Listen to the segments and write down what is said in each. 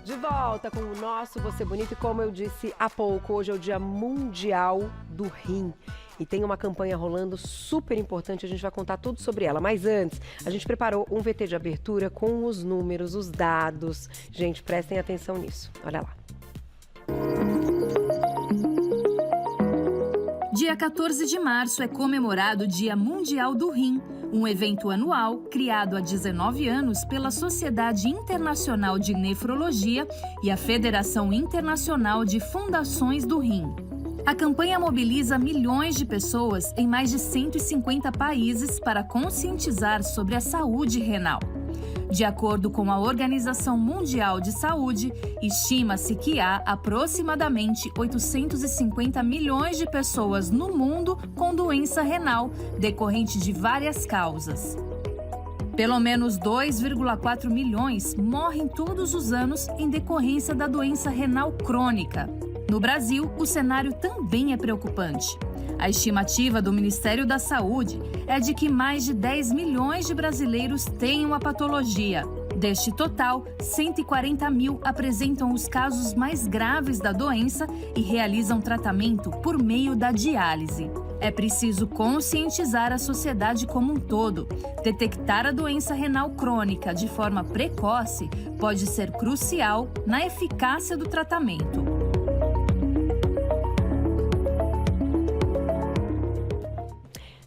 De volta com o nosso Você Bonito e como eu disse há pouco, hoje é o Dia Mundial do Rim. E tem uma campanha rolando super importante, a gente vai contar tudo sobre ela. Mas antes, a gente preparou um VT de abertura com os números, os dados. Gente, prestem atenção nisso. Olha lá. Dia 14 de março é comemorado o Dia Mundial do Rim, um evento anual criado há 19 anos pela Sociedade Internacional de Nefrologia e a Federação Internacional de Fundações do Rim. A campanha mobiliza milhões de pessoas em mais de 150 países para conscientizar sobre a saúde renal. De acordo com a Organização Mundial de Saúde, estima-se que há aproximadamente 850 milhões de pessoas no mundo com doença renal, decorrente de várias causas. Pelo menos 2,4 milhões morrem todos os anos em decorrência da doença renal crônica. No Brasil, o cenário também é preocupante. A estimativa do Ministério da Saúde é de que mais de 10 milhões de brasileiros tenham a patologia. Deste total, 140 mil apresentam os casos mais graves da doença e realizam tratamento por meio da diálise. É preciso conscientizar a sociedade como um todo. Detectar a doença renal crônica de forma precoce pode ser crucial na eficácia do tratamento.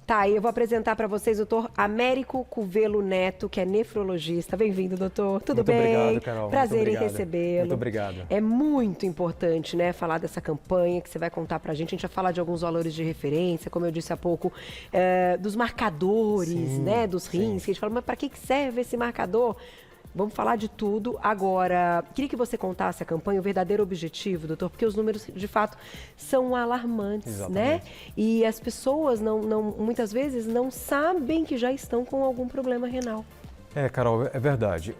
Tá, eu vou apresentar para vocês o doutor Américo Cuvelo Neto, que é nefrologista. Bem-vindo, doutor. Tudo bem? Muito obrigado, Carol. Prazer em recebê-lo. Muito obrigado. É muito importante, né, falar dessa campanha que você vai contar pra gente. A gente vai falar de alguns valores de referência, como eu disse há pouco, dos marcadores, Sim, né, dos rins. Que a gente fala, mas para que serve esse marcador? Vamos falar de tudo. Agora, queria que você contasse a campanha, o verdadeiro objetivo, doutor, porque os números, de fato, são alarmantes, Exatamente. né? E as pessoas, muitas vezes, não sabem que já estão com algum problema renal. Carol, é verdade.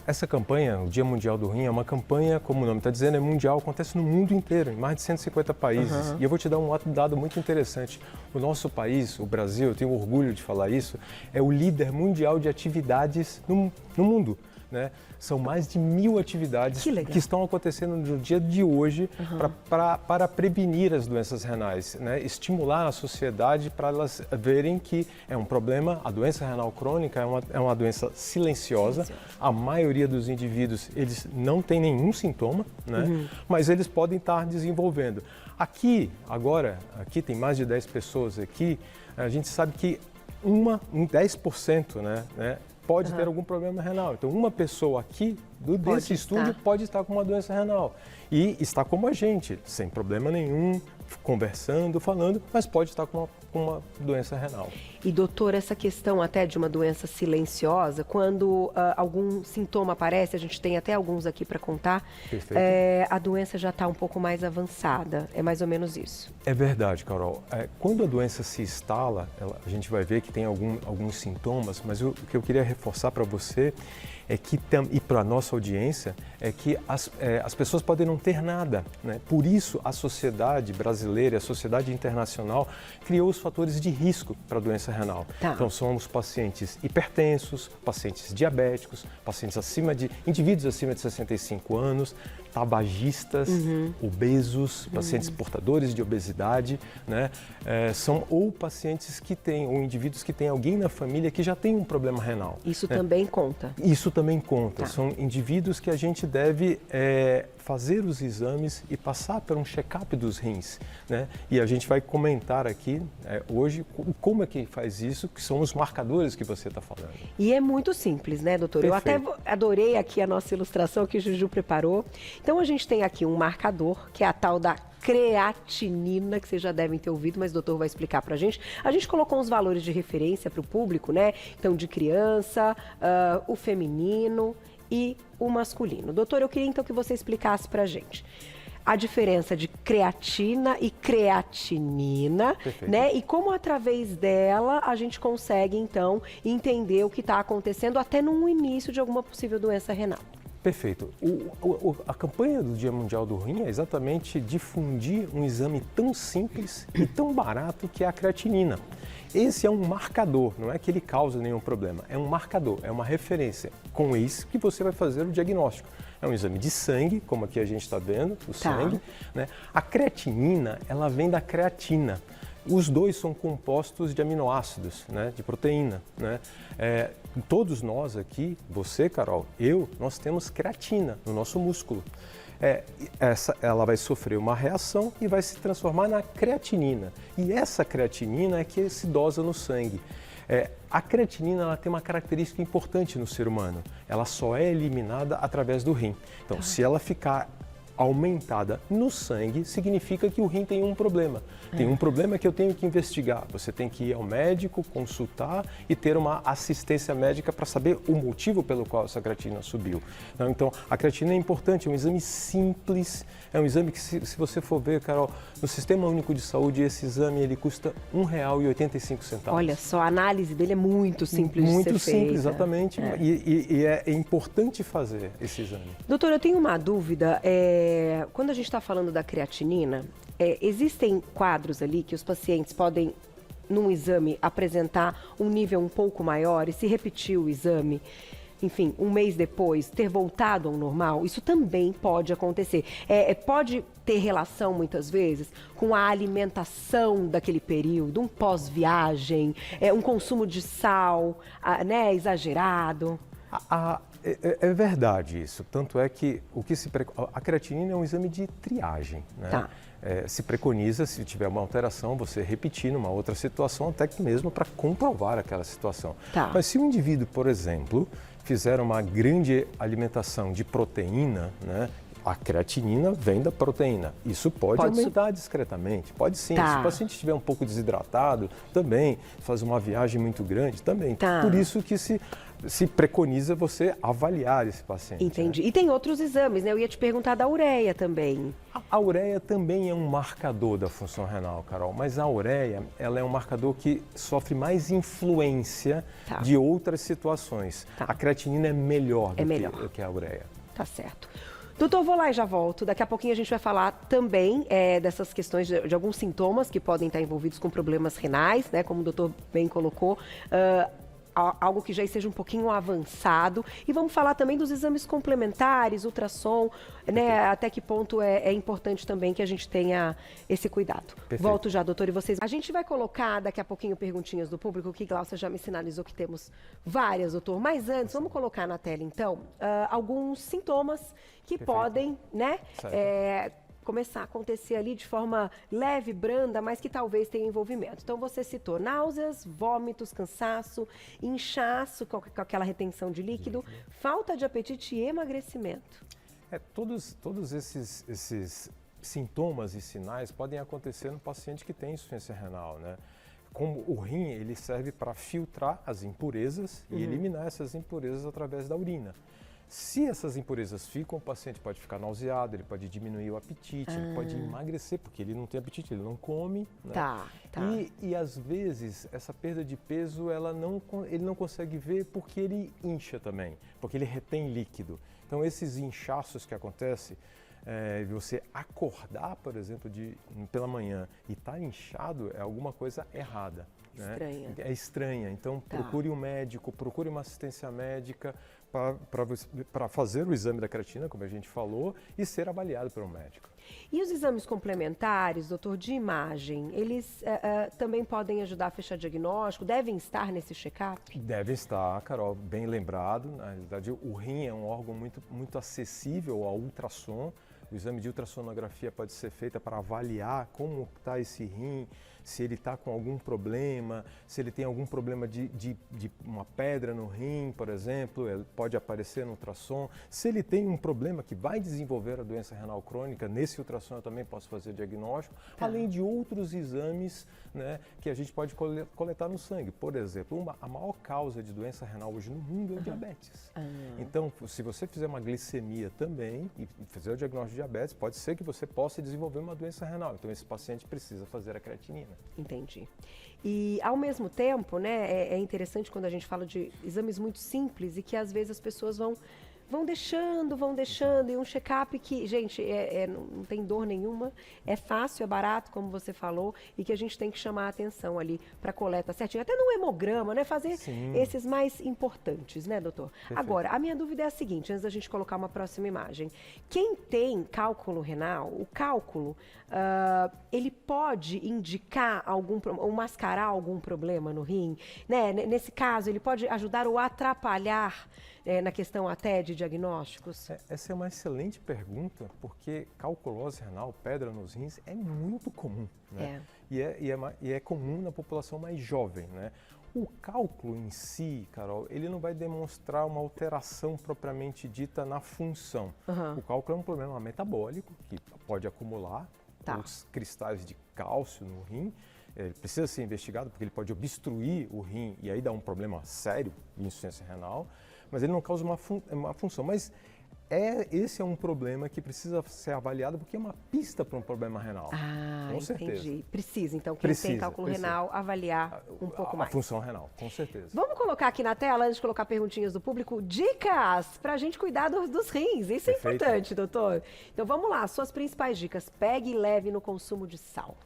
Essa campanha, o Dia Mundial do Rim, é uma campanha, como o nome está dizendo, é mundial, acontece no mundo inteiro, em mais de 150 países. E eu vou te dar um outro dado muito interessante. O nosso país, o Brasil, eu tenho orgulho de falar isso, é o líder mundial de atividades no mundo. Né? São mais de 1.000 atividades que estão acontecendo no dia de hoje para prevenir as doenças renais, né? Estimular a sociedade para elas verem que é um problema. A doença renal crônica é uma doença silenciosa. A maioria dos indivíduos eles não tem nenhum sintoma, né? Mas eles podem estar desenvolvendo. Aqui tem mais de 10 pessoas aqui, a gente sabe que 10%, né? Pode ter algum problema renal. Então, uma pessoa aqui desse estúdio pode estar com uma doença renal. E está como a gente, sem problema nenhum, conversando, falando, mas pode estar com uma doença renal. E, doutor, essa questão até de uma doença silenciosa, quando algum sintoma aparece, a gente tem até alguns aqui para contar, a doença já está um pouco mais avançada. É mais ou menos isso. É verdade, Carol. Quando a doença se instala, a gente vai ver que tem alguns sintomas, mas o que eu queria reforçar para você e para a nossa audiência é que as pessoas podem não ter nada, né? Por isso a sociedade brasileira e a sociedade internacional criou os fatores de risco para a doença renal. Então são os pacientes hipertensos, pacientes diabéticos, indivíduos acima de 65 anos, tabagistas, obesos, pacientes portadores de obesidade, né? Ou pacientes ou indivíduos que têm alguém na família que já tem um problema renal. Isso também conta? Isso também conta. São indivíduos que a gente deve fazer os exames e passar por um check-up dos rins, né? E a gente vai comentar aqui hoje como é que faz isso, que são os marcadores que você está falando. E é muito simples, né, doutor? Perfeito. Eu até adorei aqui a nossa ilustração que o Juju preparou. Então, a gente tem aqui um marcador, que é a tal da creatinina, que vocês já devem ter ouvido, mas o doutor vai explicar pra gente. A gente colocou uns valores de referência para o público, né? Então, de criança, o feminino e o masculino. Doutor, eu queria então que você explicasse pra gente a diferença de creatina e creatinina, né? E como através dela a gente consegue então entender o que está acontecendo até no início de alguma possível doença renal. Perfeito. A campanha do Dia Mundial do Rim é exatamente difundir um exame tão simples e tão barato que é a creatinina. Esse é um marcador, não é que ele causa nenhum problema, é um marcador, é uma referência. Com isso que você vai fazer o diagnóstico. é um exame de sangue, como aqui a gente está vendo, o sangue. Né? A creatinina, ela vem da creatina. Os dois são compostos de aminoácidos, né, de proteína. Né? Todos nós aqui, você, Carol, nós temos creatina no nosso músculo. Ela vai sofrer uma reação e vai se transformar na creatinina. E essa creatinina é que se dosa no sangue. A creatinina ela tem uma característica importante no ser humano. Ela só é eliminada através do rim. Então, se ela ficar aumentada no sangue, significa que o rim tem um problema. Tem um problema que eu tenho que investigar. Você tem que ir ao médico, consultar e ter uma assistência médica para saber o motivo pelo qual essa creatina subiu. Então, a creatina é importante, é um exame simples, é um exame que, se você for ver, Carol, no Sistema Único de Saúde, esse exame ele custa R$ 1,85. Olha só, a análise dele é muito simples de ser feita. Muito simples, exatamente. E é importante fazer esse exame. Doutor, eu tenho uma dúvida. Quando a gente está falando da creatinina, existem quadros ali que os pacientes podem, num exame, apresentar um nível um pouco maior e se repetir o exame, enfim, um mês depois, ter voltado ao normal? Isso também pode acontecer. Pode ter relação, muitas vezes, com a alimentação daquele período, um pós-viagem, um consumo de sal, né, exagerado? É verdade isso, tanto é que a creatinina é um exame de triagem, né? Tá. Se preconiza, se tiver uma alteração, você repetir numa outra situação, até que mesmo para comprovar aquela situação. Tá. Mas se o indivíduo, por exemplo, fizer uma grande alimentação de proteína, né? A creatinina vem da proteína. Isso pode aumentar discretamente, pode sim. Tá. Se o paciente estiver um pouco desidratado, também, faz uma viagem muito grande, também. Tá. Por isso que se preconiza você avaliar esse paciente. Entendi. Né? E tem outros exames, né? Eu ia te perguntar da ureia também. A ureia também é um marcador da função renal, Carol, mas a ureia ela é um marcador que sofre mais influência de outras situações. A creatinina é melhor do que a ureia. Tá certo. Doutor, vou lá e já volto. Daqui a pouquinho a gente vai falar também dessas questões de alguns sintomas que podem estar envolvidos com problemas renais, né? Como o doutor bem colocou. Algo que já seja um pouquinho avançado. E vamos falar também dos exames complementares, ultrassom, né? Até que ponto é importante também que a gente tenha esse cuidado. Perfeito. Volto já, doutor, e vocês. A gente vai colocar daqui a pouquinho perguntinhas do público, que Glaucia já me sinalizou que temos várias, doutor. Mas antes, vamos colocar na tela, então, alguns sintomas que podem, né? Começar a acontecer ali de forma leve, branda, mas que talvez tenha envolvimento. Então, você citou náuseas, vômitos, cansaço, inchaço com aquela retenção de líquido, falta de apetite e emagrecimento. Todos esses sintomas e sinais podem acontecer no paciente que tem insuficiência renal, né? Como o rim, ele serve para filtrar as impurezas e eliminar essas impurezas através da urina. Se essas impurezas ficam, o paciente pode ficar nauseado, ele pode diminuir o apetite, ele pode emagrecer, porque ele não tem apetite, ele não come. Né? Tá. E às vezes, essa perda de peso, ele não consegue ver porque ele incha também, porque ele retém líquido. Então, esses inchaços que acontecem, você acordar, por exemplo, pela manhã e estar inchado, é alguma coisa errada. Estranha. Né? É estranha. Então, procure um médico, procure uma assistência médica para fazer o exame da creatina, como a gente falou, e ser avaliado por um médico. E os exames complementares, doutor, de imagem, eles também podem ajudar a fechar diagnóstico? Devem estar nesse check-up? Devem estar, Carol, bem lembrado. Na realidade, o rim é um órgão muito acessível ao ultrassom. O exame de ultrassonografia pode ser feito para avaliar como está esse rim, se ele está com algum problema, se ele tem algum problema de uma pedra no rim, por exemplo, ele pode aparecer no ultrassom. Se ele tem um problema que vai desenvolver a doença renal crônica, nesse ultrassom eu também posso fazer diagnóstico, além de outros exames, né, que a gente pode coletar no sangue. Por exemplo, a maior causa de doença renal hoje no mundo é o diabetes. Então, se você fizer uma glicemia também e fizer o diagnóstico de diabetes, pode ser que você possa desenvolver uma doença renal. Então, esse paciente precisa fazer a creatinina. Entendi. E, ao mesmo tempo, né, é interessante quando a gente fala de exames muito simples e que, às vezes, as pessoas vão vão deixando, e um check-up que, gente, não tem dor nenhuma, é fácil, é barato, como você falou, e que a gente tem que chamar a atenção ali para coleta certinho, até no hemograma, né, fazer esses mais importantes, né, doutor? Perfeito. Agora, a minha dúvida é a seguinte, antes da gente colocar uma próxima imagem, quem tem cálculo renal, o cálculo, ele pode indicar ou mascarar algum problema no rim, né? Nesse caso, ele pode ajudar ou atrapalhar na questão até de diagnósticos? Essa é uma excelente pergunta, porque calculose renal, pedra nos rins, é muito comum, né? E é comum na população mais jovem, né? O cálculo em si, Carol, ele não vai demonstrar uma alteração propriamente dita na função. O cálculo é um problema metabólico que pode acumular os cristais de cálcio no rim. Ele precisa ser investigado porque ele pode obstruir o rim e aí dá um problema sério de insuficiência renal, mas ele não causa uma função. Mas esse é um problema que precisa ser avaliado porque é uma pista para um problema renal. Com certeza. Entendi. Precisa, então, quem tem cálculo renal, avaliar um pouco mais. A função renal, com certeza. Vamos colocar aqui na tela, antes de colocar perguntinhas do público, dicas para a gente cuidar dos rins. Isso é importante, doutor. Então vamos lá, suas principais dicas. Pegue e leve no consumo de sal.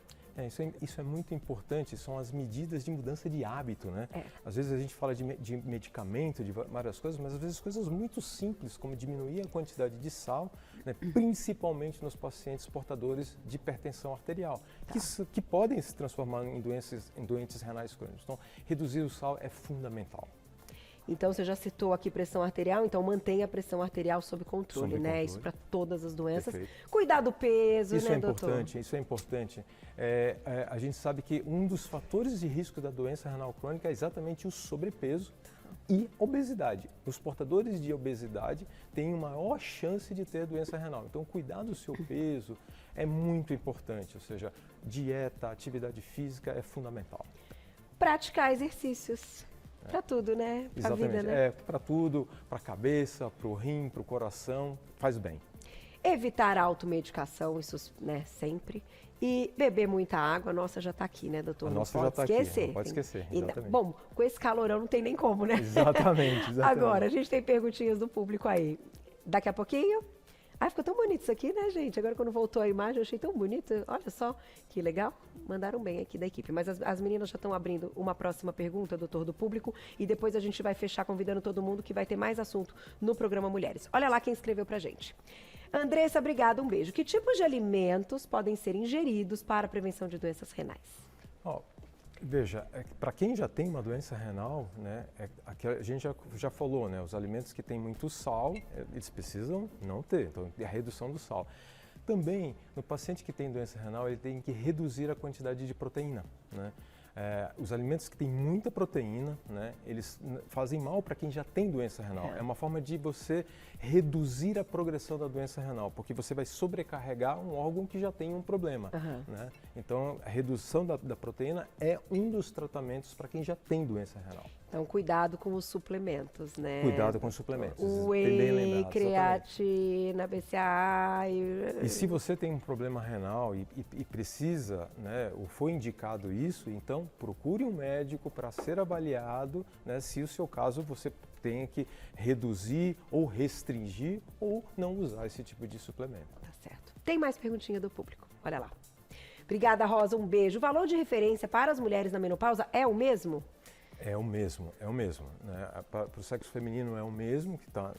Isso é muito importante, são as medidas de mudança de hábito, né? Às vezes a gente fala de medicamento, de várias coisas, mas às vezes coisas muito simples, como diminuir a quantidade de sal, né? Principalmente nos pacientes portadores de hipertensão arterial, que podem se transformar em doentes renais crônicos. Então, reduzir o sal é fundamental. Então, você já citou aqui pressão arterial, então mantenha a pressão arterial sob controle, né? Isso para todas as doenças. Perfeito. Cuidar do peso, isso né, doutor? Isso é importante. A gente sabe que um dos fatores de risco da doença renal crônica é exatamente o sobrepeso e obesidade. Os portadores de obesidade têm maior chance de ter doença renal. Então, cuidar do seu peso é muito importante, ou seja, dieta, atividade física é fundamental. Praticar exercícios. Para tudo, né? Pra exatamente, vida, né? Para tudo, para a cabeça, para o rim, para o coração, faz bem. Evitar a automedicação, isso, né, sempre. E beber muita água, nossa, já está aqui, né, doutor? A nossa já está aqui, não pode esquecer, exatamente. Bom, com esse calorão não tem nem como, né? Exatamente. Agora, a gente tem perguntinhas do público aí. Daqui a pouquinho... ficou tão bonito isso aqui, né, gente? Agora, quando voltou a imagem, eu achei tão bonito. Olha só, que legal. Mandaram bem aqui da equipe. Mas as meninas já estão abrindo uma próxima pergunta, doutor, do público. E depois a gente vai fechar convidando todo mundo que vai ter mais assunto no programa Mulheres. Olha lá quem escreveu pra gente. Andressa, obrigada, um beijo. Que tipos de alimentos podem ser ingeridos para a prevenção de doenças renais? Veja, para quem já tem uma doença renal, né, aqui a gente já falou, né, os alimentos que têm muito sal, eles precisam não ter, então a redução do sal. Também, no paciente que tem doença renal, ele tem que reduzir a quantidade de proteína, né? Os alimentos que têm muita proteína, né, eles fazem mal para quem já tem doença renal. É uma forma de você reduzir a progressão da doença renal, porque você vai sobrecarregar um órgão que já tem um problema. Né? Então, a redução da proteína é um dos tratamentos para quem já tem doença renal. Então, cuidado com os suplementos, né? Cuidado com os suplementos. Whey, creatina, BCAA... E se você tem um problema renal e precisa, né, ou foi indicado isso, então procure um médico para ser avaliado, né, se o seu caso você tenha que reduzir ou restringir ou não usar esse tipo de suplemento. Tá certo. Tem mais perguntinha do público. Olha lá. Obrigada, Rosa. Um beijo. O valor de referência para as mulheres na menopausa é o mesmo? É o mesmo. Né? Para o sexo feminino é o mesmo, que está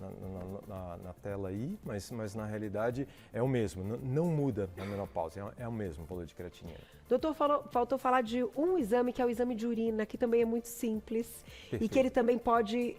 na tela aí, mas na realidade é o mesmo, não muda na menopausa, é o mesmo valor de creatinina. Doutor, faltou falar de um exame, que é o exame de urina, que também é muito simples. Perfeito. E que ele também pode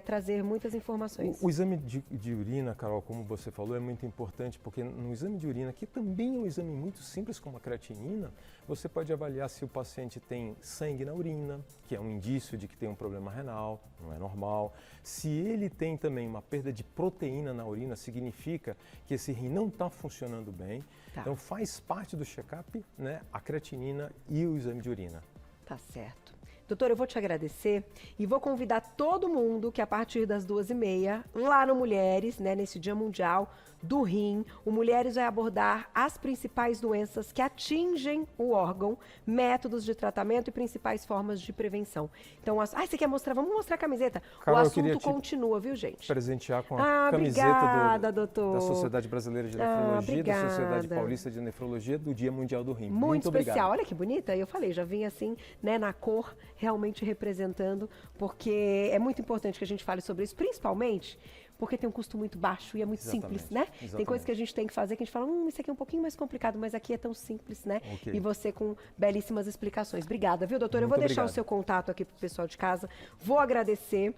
trazer muitas informações. O exame de urina, Carol, como você falou, é muito importante, porque no exame de urina, que também é um exame muito simples como a creatinina, você pode avaliar se o paciente tem sangue na urina, que é um indício de que tem um problema renal, não é normal. Se ele tem também uma perda de proteína na urina, significa que esse rim não está funcionando bem. Tá. Então faz parte do check-up, né, a creatinina e o exame de urina. Tá certo. Doutor, eu vou te agradecer e vou convidar todo mundo que a partir das 2h30, lá no Mulheres, né, nesse Dia Mundial do rim. O Mulheres vai abordar as principais doenças que atingem o órgão, métodos de tratamento e principais formas de prevenção. Então, você quer mostrar? Vamos mostrar a camiseta. Carla, o assunto continua, viu, gente? Presentear com a camiseta obrigada, doutor. da Sociedade Brasileira de Nefrologia, da Sociedade Paulista de Nefrologia, do Dia Mundial do Rim. Muito especial. Obrigado. Olha que bonita. Eu falei, já vim assim, né, na cor, realmente representando, porque é muito importante que a gente fale sobre isso, principalmente porque tem um custo muito baixo e é muito simples, né? Exatamente. Tem coisas que a gente tem que fazer que a gente fala, isso aqui é um pouquinho mais complicado, mas aqui é tão simples, né? Okay. E você com belíssimas explicações. Obrigada, viu, doutor? Eu vou deixar o seu contato aqui pro pessoal de casa. Vou agradecer.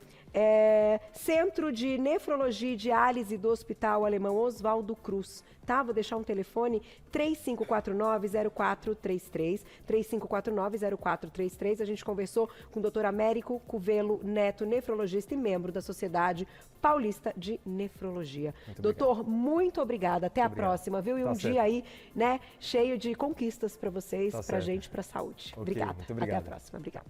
Centro de Nefrologia e Diálise do Hospital Alemão Oswaldo Cruz, tá? Vou deixar um telefone 3549-0433, 3549-0433. A gente conversou com o doutor Américo Cuvelo Neto, nefrologista e membro da Sociedade Paulista de Nefrologia. Doutor, muito obrigada. Até a próxima, viu? E um dia aí, né, cheio de conquistas para vocês, pra gente, pra saúde. Obrigada. Muito obrigado. Até a próxima. Obrigada.